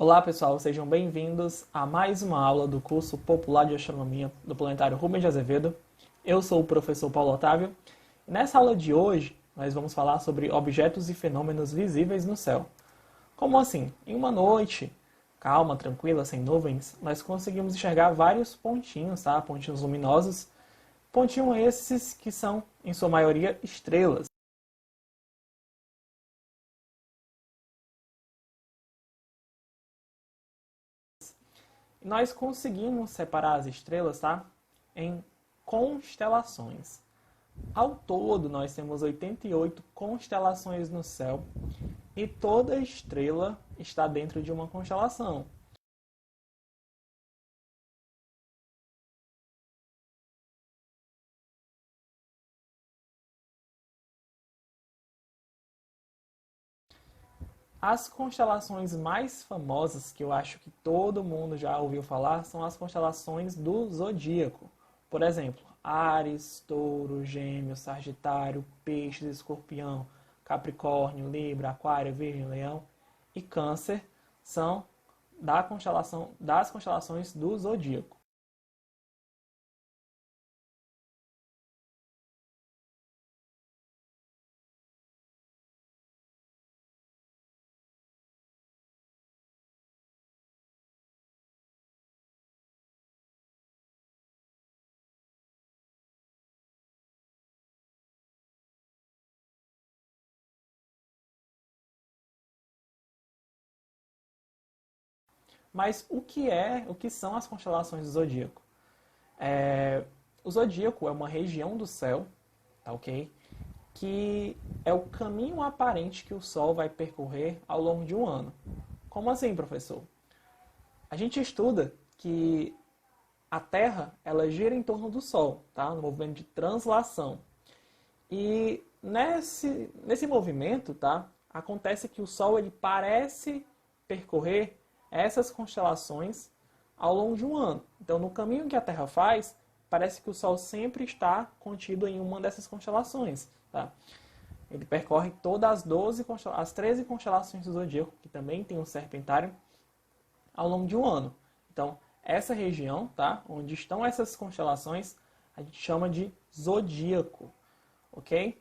Olá pessoal, sejam bem-vindos a mais uma aula do curso Popular de Astronomia do Planetário Rubens de Azevedo. Eu sou o professor Paulo Otávio e nessa aula de hoje nós vamos falar sobre objetos e fenômenos visíveis no céu. Como assim? Em uma noite calma, tranquila, sem nuvens, nós conseguimos enxergar vários pontinhos, tá? Pontinhos luminosos. Pontinhos esses que são, em sua maioria, estrelas. Nós conseguimos separar as estrelas, tá? Em constelações. Ao todo, nós temos 88 constelações no céu e toda estrela está dentro de uma constelação. As constelações mais famosas, que eu acho que todo mundo já ouviu falar, são as constelações do zodíaco. Por exemplo, Áries, Touro, Gêmeos, Sagitário, Peixes, Escorpião, Capricórnio, Libra, Aquário, Virgem, Leão e Câncer são das constelações do zodíaco. Mas o que são as constelações do zodíaco? O zodíaco é uma região do céu, tá ok? Que é o caminho aparente que o Sol vai percorrer ao longo de um ano. Como assim, professor? A gente estuda que a Terra ela gira em torno do Sol, tá? No movimento de translação. E nesse movimento, tá? Acontece que o Sol ele parece percorrer essas constelações ao longo de um ano. Então, no caminho que a Terra faz, parece que o Sol sempre está contido em uma dessas constelações. Tá? Ele percorre todas as 13 constelações do zodíaco, que também tem um serpentário, ao longo de um ano. Então, essa região, tá? Onde estão essas constelações, a gente chama de zodíaco. Ok?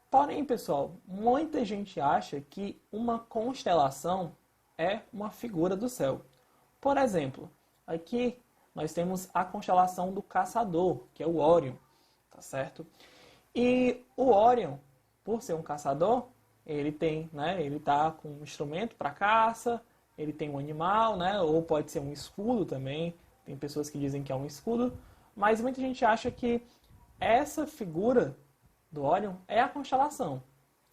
Porém, pessoal, muita gente acha que uma constelação é uma figura do céu. Por exemplo, aqui nós temos a constelação do Caçador, que é o Órion, tá certo? E o Órion, por ser um caçador, ele tem, né, ele tá com um instrumento para caça, ele tem um animal, né, ou pode ser um escudo também. Tem pessoas que dizem que é um escudo, mas muita gente acha que essa figura do Órion é a constelação.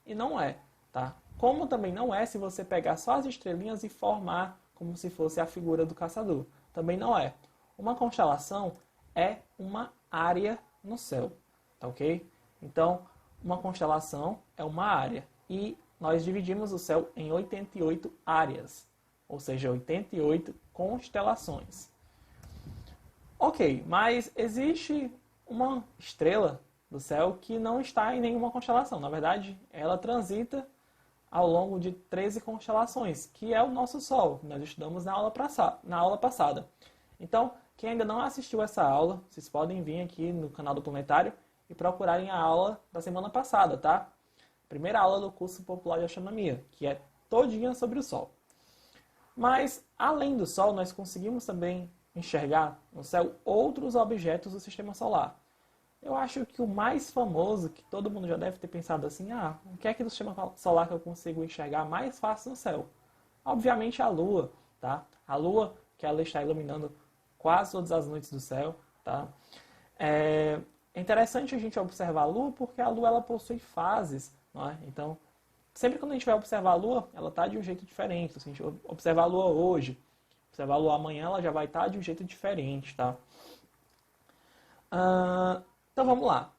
E não é, tá? Como também não é se você pegar só as estrelinhas e formar como se fosse a figura do caçador. Também não é. Uma constelação é uma área no céu, tá ok? Então, uma constelação é uma área. E nós dividimos o céu em 88 áreas, ou seja, 88 constelações. Ok, mas existe uma estrela do céu que não está em nenhuma constelação. Na verdade, ela transita ao longo de 13 constelações, que é o nosso Sol, que nós estudamos na aula passada. Então, quem ainda não assistiu essa aula, vocês podem vir aqui no canal do Planetário e procurarem a aula da semana passada, tá? Primeira aula do curso Popular de Astronomia, que é todinha sobre o Sol. Mas, além do Sol, nós conseguimos também enxergar no céu outros objetos do Sistema Solar. Eu acho que o mais famoso, que todo mundo já deve ter pensado assim, o que é que do Sistema Solar que eu consigo enxergar mais fácil no céu? Obviamente a Lua, tá? A Lua, que ela está iluminando quase todas as noites do céu, tá? É interessante a gente observar a Lua porque a Lua ela possui fases, não é? Então, sempre quando a gente vai observar a Lua, ela está de um jeito diferente. Se a gente observar a Lua hoje, observar a Lua amanhã, ela já vai estar de um jeito diferente, tá? Então vamos lá.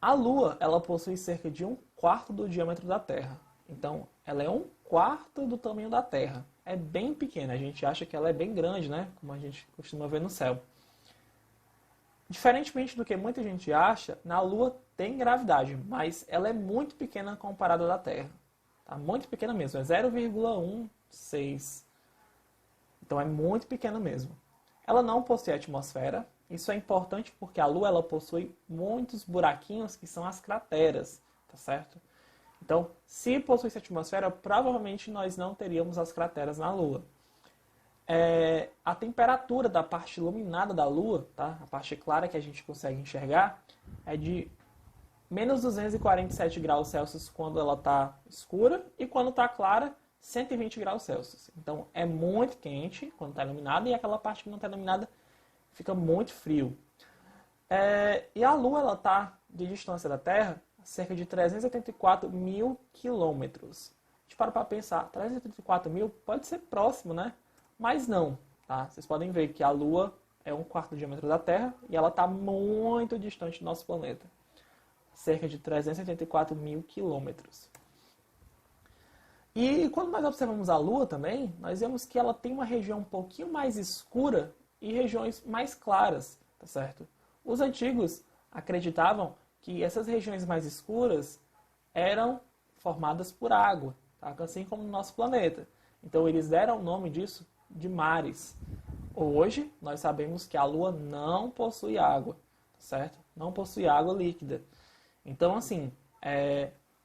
A Lua, ela possui cerca de 1/4 do diâmetro da Terra. Então, ela é 1/4 do tamanho da Terra. É bem pequena. A gente acha que ela é bem grande, né? Como a gente costuma ver no céu. Diferentemente do que muita gente acha, na Lua tem gravidade, mas ela é muito pequena comparada à da Terra. Tá? Muito pequena mesmo. É 0,16 Então é muito pequena mesmo. Ela não possui atmosfera. Isso é importante porque a Lua ela possui muitos buraquinhos que são as crateras, tá certo? Então, se possuísse atmosfera, provavelmente nós não teríamos as crateras na Lua. A temperatura da parte iluminada da Lua, tá? A parte clara que a gente consegue enxergar, é de menos 247 graus Celsius quando ela está escura e quando está clara, 120 graus Celsius. Então é muito quente quando está iluminada e aquela parte que não está iluminada fica muito frio. E a Lua ela está de distância da Terra a cerca de 384 mil quilômetros. A gente para pensar, 384 mil pode ser próximo, né? Mas não, tá? Vocês podem ver que a Lua é um quarto do diâmetro da Terra e ela está muito distante do nosso planeta. Cerca de 384 mil quilômetros. E quando nós observamos a Lua também, nós vemos que ela tem uma região um pouquinho mais escura e regiões mais claras, tá certo? Os antigos acreditavam que essas regiões mais escuras eram formadas por água, tá? Assim como no nosso planeta. Então eles deram o nome disso de mares. Hoje nós sabemos que a Lua não possui água, tá certo? Não possui água líquida. Então assim,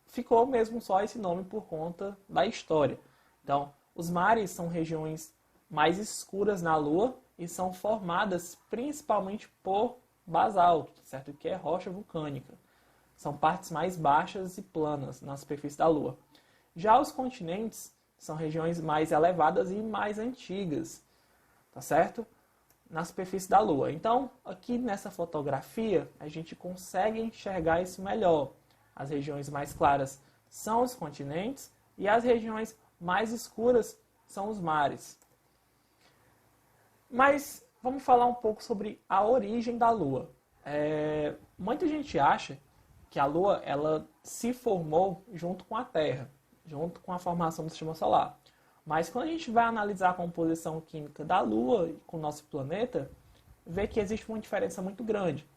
ficou mesmo só esse nome por conta da história. Então, os mares são regiões mais escuras na Lua e são formadas principalmente por basalto, certo? Que é rocha vulcânica. São partes mais baixas e planas na superfície da Lua. Já os continentes são regiões mais elevadas e mais antigas, tá certo? Na superfície da Lua. Então, aqui nessa fotografia, a gente consegue enxergar isso melhor. As regiões mais claras são os continentes e as regiões mais escuras são os mares. Mas vamos falar um pouco sobre a origem da Lua. Muita gente acha que a Lua ela se formou junto com a Terra, junto com a formação do Sistema Solar. Mas quando a gente vai analisar a composição química da Lua com o nosso planeta, vê que existe uma diferença muito grande.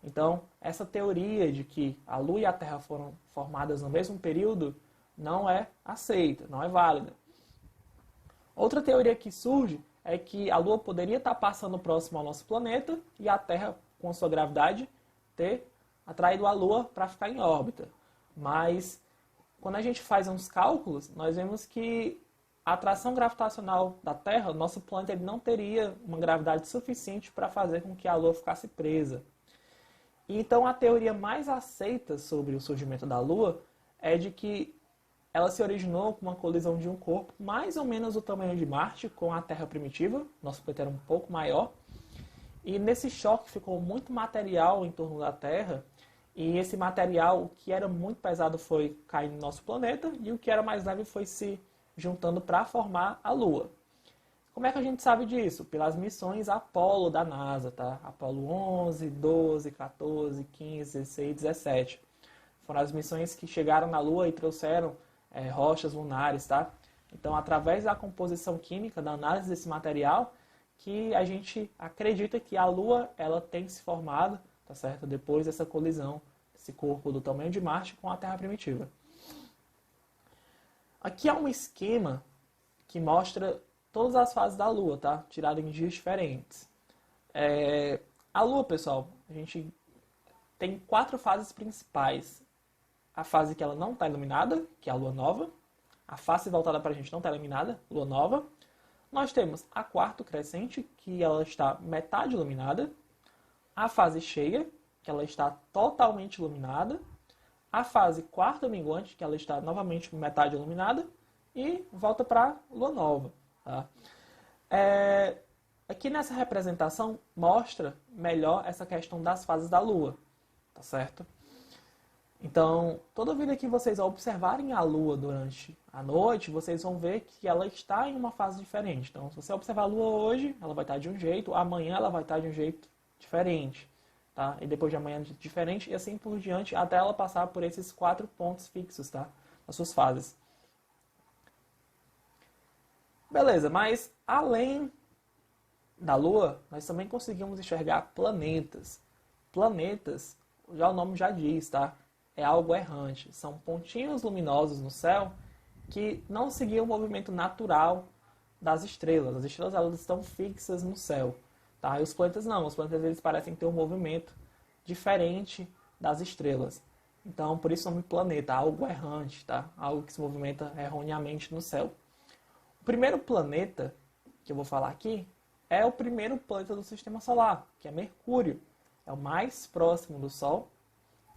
Então, essa teoria de que a Lua e a Terra foram formadas no mesmo período não é aceita, não é válida. Outra teoria que surge é que a Lua poderia estar passando próximo ao nosso planeta e a Terra, com sua gravidade, ter atraído a Lua para ficar em órbita. Mas, quando a gente faz uns cálculos, nós vemos que a atração gravitacional da Terra, o nosso planeta ele não teria uma gravidade suficiente para fazer com que a Lua ficasse presa. Então, a teoria mais aceita sobre o surgimento da Lua é de que ela se originou com uma colisão de um corpo mais ou menos do tamanho de Marte com a Terra primitiva. Nosso planeta era um pouco maior. E nesse choque ficou muito material em torno da Terra. E esse material, o que era muito pesado foi cair no nosso planeta e o que era mais leve foi se juntando para formar a Lua. Como é que a gente sabe disso? Pelas missões Apollo da NASA, tá? Apollo 11, 12, 14, 15, 16, 17. Foram as missões que chegaram na Lua e trouxeram rochas lunares, tá? Então, através da composição química, da análise desse material, que a gente acredita que a Lua ela tem se formado, tá certo? Depois dessa colisão, esse corpo do tamanho de Marte com a Terra primitiva. Aqui há um esquema que mostra todas as fases da Lua, tá? Tirado em dias diferentes. A Lua, pessoal, a gente tem 4 fases principais. A fase que ela não está iluminada, que é a Lua Nova. A face voltada para a gente não está iluminada, Lua Nova. Nós temos a quarto crescente, que ela está metade iluminada. A fase cheia, que ela está totalmente iluminada. A fase quarto minguante, que ela está novamente metade iluminada. E volta para a Lua Nova. Tá? Aqui nessa representação mostra melhor essa questão das fases da Lua, tá certo? Então, toda vida que vocês observarem a Lua durante a noite, vocês vão ver que ela está em uma fase diferente. Então, se você observar a Lua hoje, ela vai estar de um jeito, amanhã ela vai estar de um jeito diferente, tá? E depois de amanhã diferente, e assim por diante, até ela passar por esses 4 pontos fixos, tá? Nas suas fases. Beleza, mas além da Lua, nós também conseguimos enxergar planetas. Planetas, já o nome já diz, tá? É algo errante. São pontinhos luminosos no céu que não seguiam o movimento natural das estrelas. As estrelas elas estão fixas no céu, tá? E os planetas não. Os planetas eles parecem ter um movimento diferente das estrelas. Então, por isso o nome planeta, algo errante, tá? Algo que se movimenta erroneamente no céu. O primeiro planeta que eu vou falar aqui é o primeiro planeta do Sistema Solar, que é Mercúrio. É o mais próximo do Sol,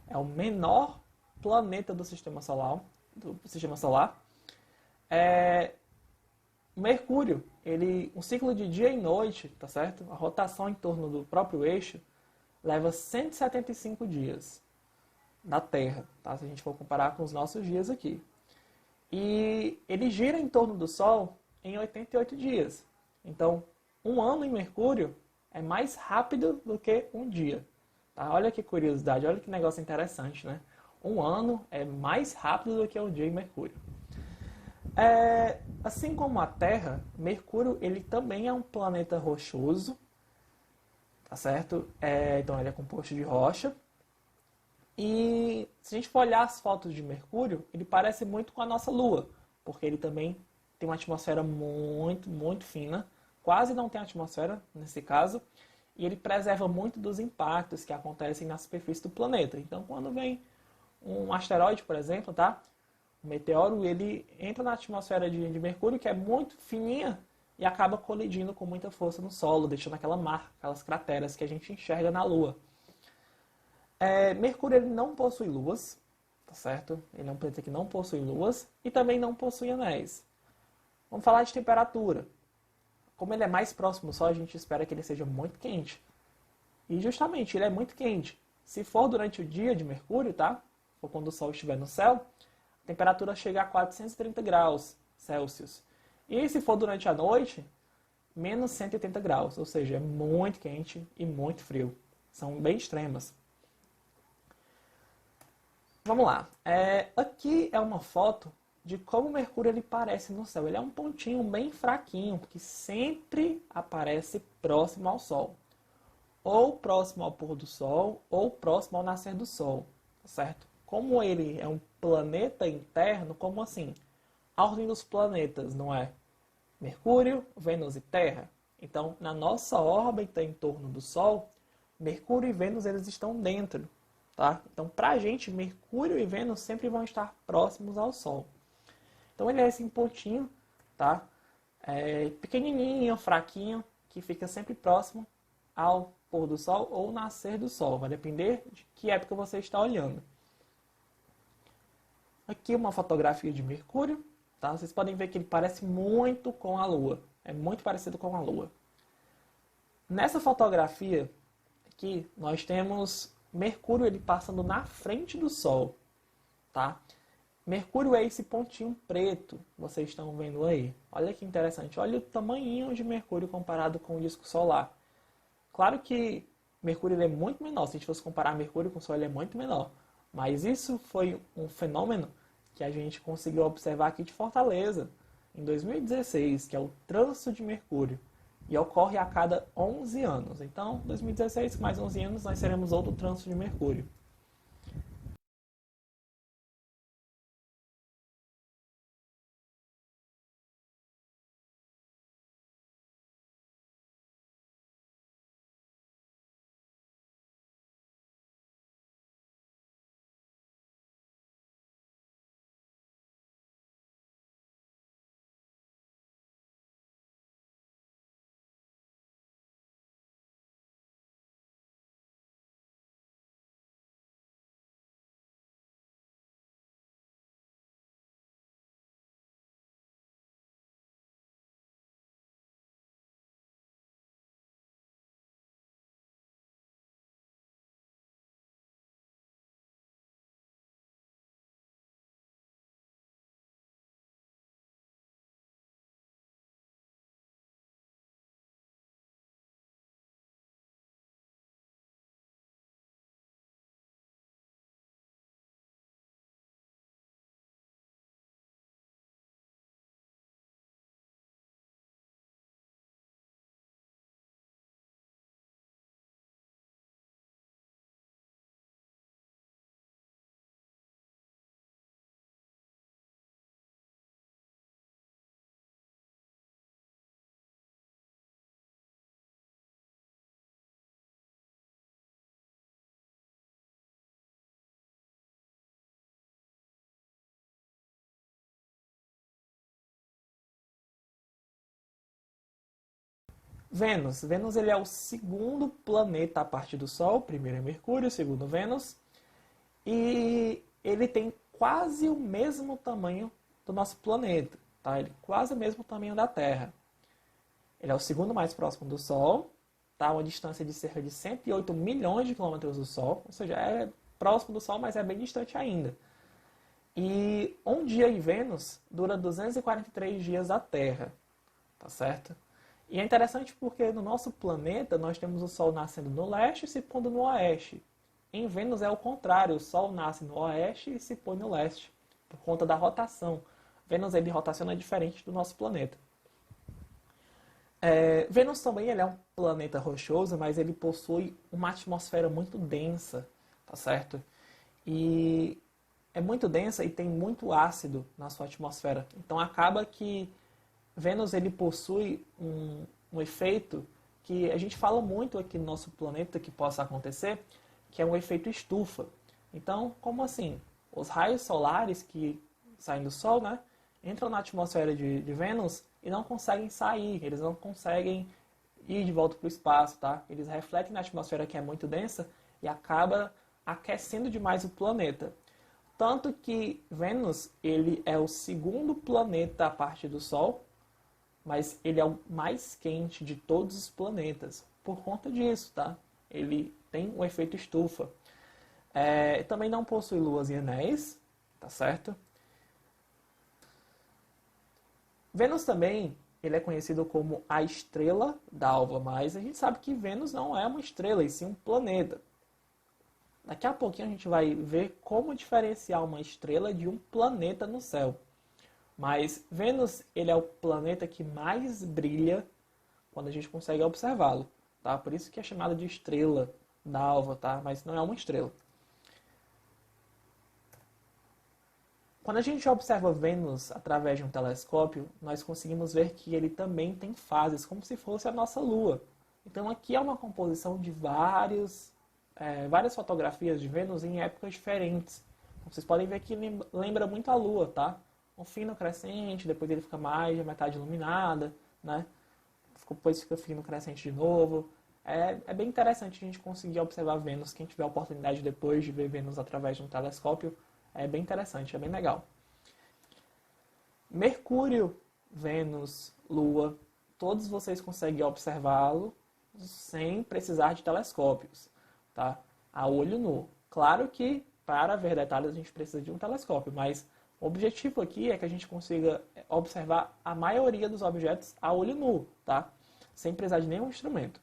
é o menor planeta do Sistema Solar. Mercúrio, um ciclo de dia e noite, tá certo? A rotação em torno do próprio eixo leva 175 dias da Terra, tá? Se a gente for comparar com os nossos dias aqui. E ele gira em torno do Sol em 88 dias. Então, um ano em Mercúrio é mais rápido do que um dia. Tá? Olha que curiosidade, olha que negócio interessante, né? Um ano é mais rápido do que um dia em Mercúrio. Assim como a Terra, Mercúrio ele também é um planeta rochoso, tá certo? Então ele é composto de rocha. E se a gente for olhar as fotos de Mercúrio, ele parece muito com a nossa Lua, porque ele também tem uma atmosfera muito, muito fina, quase não tem atmosfera nesse caso, e ele preserva muito dos impactos que acontecem na superfície do planeta. Então, quando vem um asteroide, por exemplo, tá? O meteoro, ele entra na atmosfera de Mercúrio, que é muito fininha, e acaba colidindo com muita força no solo, deixando aquela marca, aquelas crateras que a gente enxerga na Lua. Mercúrio ele não possui luas, tá certo? Ele é um planeta que não possui luas e também não possui anéis. Vamos falar de temperatura. Como ele é mais próximo do Sol, a gente espera que ele seja muito quente. E justamente, ele é muito quente. Se for durante o dia de Mercúrio, tá? Ou quando o Sol estiver no céu, a temperatura chega a 430 graus Celsius. E se for durante a noite, menos 180 graus. Ou seja, é muito quente e muito frio. São bem extremas. Vamos lá. Aqui é uma foto de como o Mercúrio ele parece no céu. Ele é um pontinho bem fraquinho, que sempre aparece próximo ao Sol. Ou próximo ao pôr do Sol, ou próximo ao nascer do Sol. Certo? Como ele é um planeta interno, como assim? A ordem dos planetas, não é? Mercúrio, Vênus e Terra. Então, na nossa órbita em torno do Sol, Mercúrio e Vênus eles estão dentro. Tá? Então, para a gente, Mercúrio e Vênus sempre vão estar próximos ao Sol. Então, ele é esse pontinho, tá? Pequenininho, fraquinho, que fica sempre próximo ao pôr do Sol ou nascer do Sol. Vai depender de que época você está olhando. Aqui uma fotografia de Mercúrio. Tá? Vocês podem ver que ele parece muito com a Lua. É muito parecido com a Lua. Nessa fotografia aqui, nós temos Mercúrio ele passando na frente do Sol, tá? Mercúrio é esse pontinho preto que vocês estão vendo aí. Olha que interessante. Olha o tamanhinho de Mercúrio comparado com o disco solar. Claro que Mercúrio ele é muito menor. Se a gente fosse comparar Mercúrio com o Sol, ele é muito menor. Mas isso foi um fenômeno que a gente conseguiu observar aqui de Fortaleza, em 2016, que é o trânsito de Mercúrio. E ocorre a cada 11 anos. Então, 2016 mais 11 anos, nós teremos outro trânsito de Mercúrio. Vênus. Vênus ele é o segundo planeta a partir do Sol. Primeiro é Mercúrio, segundo Vênus. E ele tem quase o mesmo tamanho do nosso planeta. Tá? Ele quase o mesmo tamanho da Terra. Ele é o segundo mais próximo do Sol. Tá? Uma distância de cerca de 108 milhões de quilômetros do Sol. Ou seja, é próximo do Sol, mas é bem distante ainda. E um dia em Vênus dura 243 dias da Terra. Tá certo? E é interessante porque no nosso planeta nós temos o Sol nascendo no leste e se pondo no oeste. Em Vênus é o contrário, o Sol nasce no oeste e se põe no leste, por conta da rotação. Vênus ele rotaciona diferente do nosso planeta. Vênus também ele é um planeta rochoso, mas ele possui uma atmosfera muito densa, tá certo? E é muito densa e tem muito ácido na sua atmosfera. Então acaba que Vênus ele possui um efeito que a gente fala muito aqui no nosso planeta que possa acontecer, que é um efeito estufa. Então, como assim? Os raios solares que saem do Sol, né, entram na atmosfera de Vênus e não conseguem sair, eles não conseguem ir de volta para o espaço, tá? Eles refletem na atmosfera que é muito densa e acaba aquecendo demais o planeta. Tanto que Vênus ele é o segundo planeta a partir do Sol, mas ele é o mais quente de todos os planetas, por conta disso, tá? Ele tem um efeito estufa. Também não possui luas e anéis, tá certo? Vênus também, ele é conhecido como a estrela d'alva, mas a gente sabe que Vênus não é uma estrela, e sim um planeta. Daqui a pouquinho a gente vai ver como diferenciar uma estrela de um planeta no céu. Mas Vênus, ele é o planeta que mais brilha quando a gente consegue observá-lo, tá? Por isso que é chamado de estrela d'alva, tá? Mas não é uma estrela. Quando a gente observa Vênus através de um telescópio, nós conseguimos ver que ele também tem fases, como se fosse a nossa Lua. Então aqui é uma composição de várias fotografias de Vênus em épocas diferentes. Vocês podem ver que lembra muito a Lua, tá? Um fino crescente, depois ele fica mais a metade iluminada, né? Depois fica fino crescente de novo. É bem interessante a gente conseguir observar Vênus. Quem tiver a oportunidade depois de ver Vênus através de um telescópio, é bem interessante, é bem legal. Mercúrio, Vênus, Lua, todos vocês conseguem observá-lo sem precisar de telescópios, tá? A olho nu. Claro que para ver detalhes a gente precisa de um telescópio, mas o objetivo aqui é que a gente consiga observar a maioria dos objetos a olho nu, tá? Sem precisar de nenhum instrumento.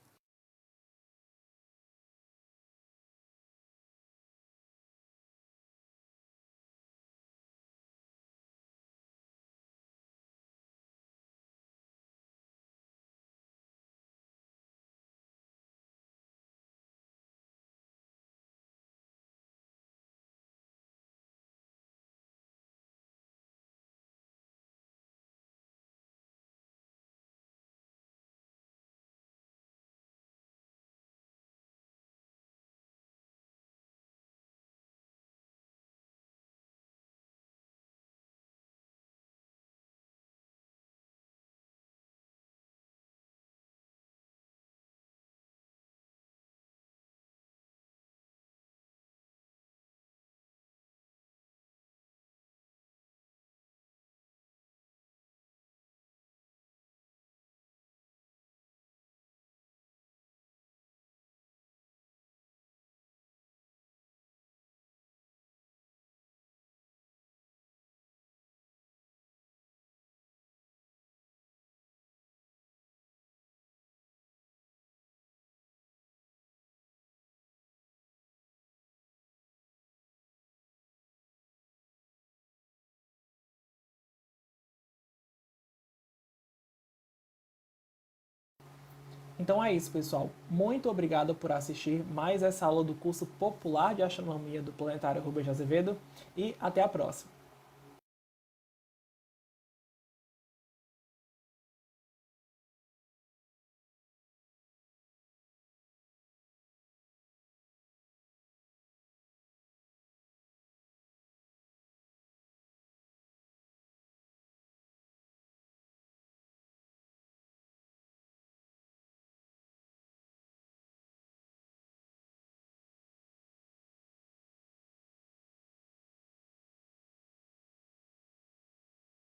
Então é isso, pessoal. Muito obrigado por assistir mais essa aula do curso popular de astronomia do Planetário Rubens de Azevedo e até a próxima.